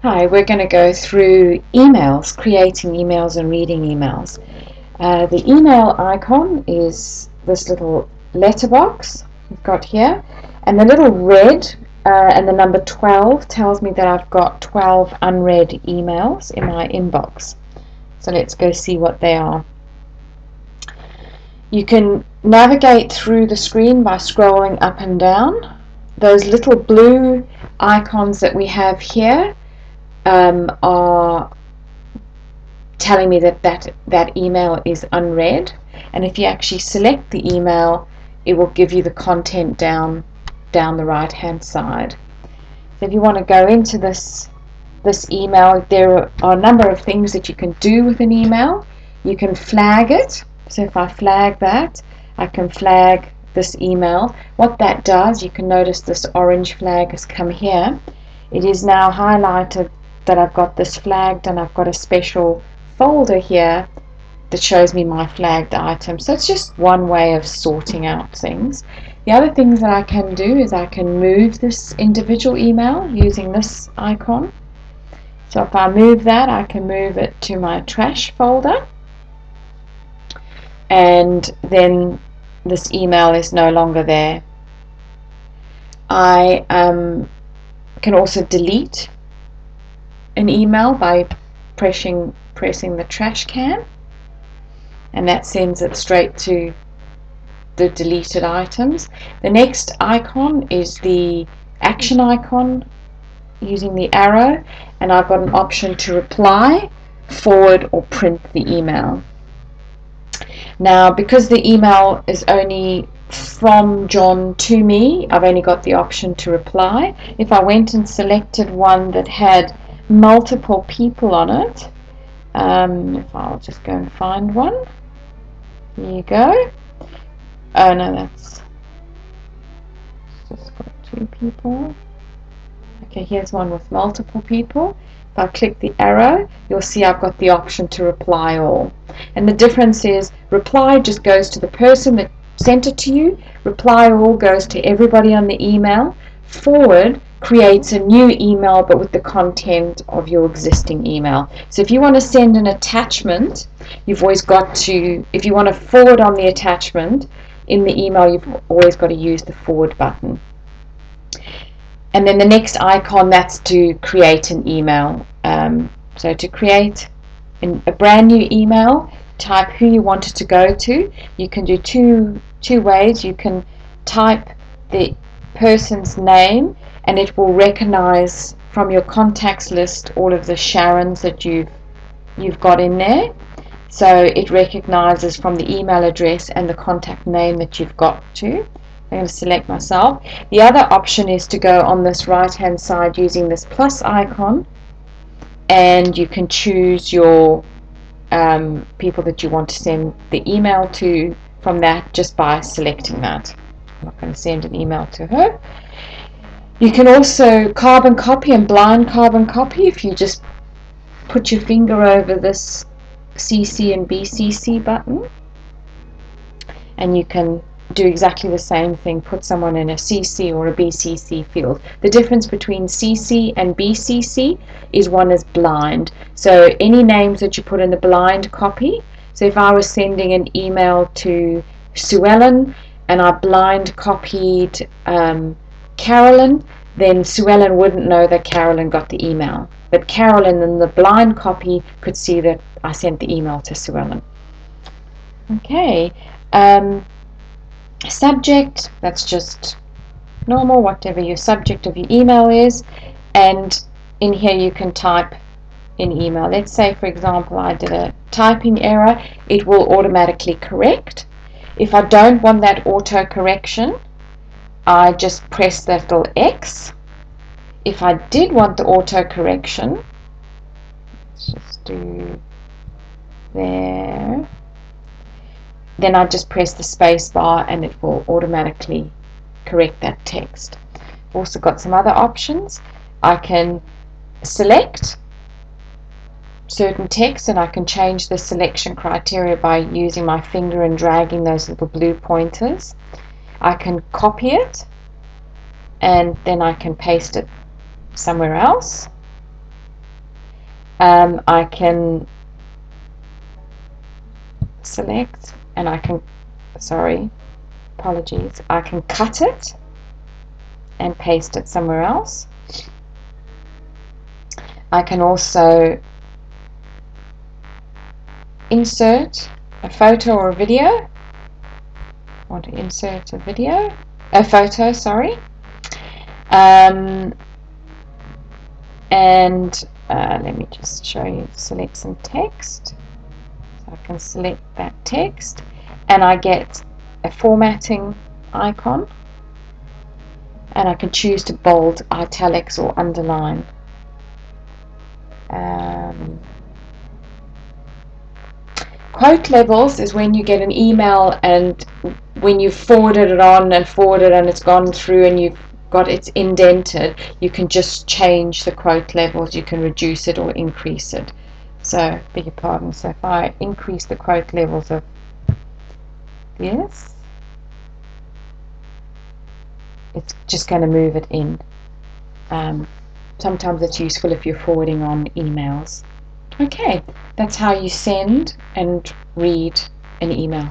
Hi, we're going to go through emails, creating emails and reading emails. The email icon is this little letterbox we've got here, and the little red and the number 12 tells me that I've got 12 unread emails in my inbox. So let's go see what they are. You can navigate through the screen by scrolling up and down. Those little blue icons that we have here are telling me that email is unread, and if you actually select the email, it will give you the content down the right hand side. So if you want to go into this email, there are a number of things that you can do with an email. You can flag it. So if I flag that, I can flag this email. What that does, you can notice this orange flag has come here. It is now highlighted that I've got this flagged, and I've got a special folder here that shows me my flagged items. So it's just one way of sorting out things. The other things that I can do is I can move this individual email using this icon. So if I move that, I can move it to my trash folder, and then this email is no longer there. I can also delete an email by pressing the trash can, and that sends it straight to the deleted items. The next icon is the action icon using the arrow, and I've got an option to reply, forward, or print the email. Now, because the email is only from John to me, I've only got the option to reply. If I went and selected one that had multiple people on it, if I'll just go and find one, here you go. Oh no, that's just got 2 people. Okay, here's one with multiple people. If I click the arrow, you'll see I've got the option to reply all. And the difference is reply just goes to the person that sent it to you. Reply all goes to everybody on the email. Forward creates a new email but with the content of your existing email. So if you want to send an attachment, you've always got to, if you want to forward on the attachment in the email, you've always got to use the forward button. And then the next icon, that's to create an email. So to create a brand new email, type who you want it to go to. You can do two ways. You can type the person's name, and it will recognize from your contacts list all of the Sharons that you've got in there. So it recognizes from the email address and the contact name that you've got to. I'm going to select myself. The other option is to go on this right hand side using this plus icon, and you can choose your people that you want to send the email to from that just by selecting that. I'm not going to send an email to her. You can also carbon copy and blind carbon copy if you just put your finger over this CC and BCC button, and you can do exactly the same thing, put someone in a CC or a BCC field. The difference between CC and BCC is one is blind. So any names that you put in the blind copy, so if I was sending an email to Sue Ellen and I blind copied Carolyn, then Sue Ellen wouldn't know that Carolyn got the email. But Carolyn in the blind copy could see that I sent the email to Sue Ellen. Okay. Subject, that's just normal, whatever your subject of your email is, and in here you can type in email. Let's say, for example, I did a typing error. It will automatically correct. If I don't want that auto correction, I just press that little X. If I did want the auto correction, let's just do there, then I just press the space bar and it will automatically correct that text. I've also got some other options. I can select certain text, and I can change the selection criteria by using my finger and dragging those little blue pointers. I can copy it, and then I can paste it somewhere else. I can select and I can, apologies, I can cut it and paste it somewhere else. I can also insert a photo or a video. I want to insert a photo, sorry. And let me just show you, select some text. So I can select that text and I get a formatting icon, and I can choose to bold, italics or underline. Quote levels is when you get an email and when you forwarded it on and it's gone through and you've got it's indented, you can just change the quote levels. You can reduce it or increase it. So, beg your pardon, so if I increase the quote levels of this, it's just going to move it in. Sometimes it's useful if you're forwarding on emails. Okay, that's how you send and read an email.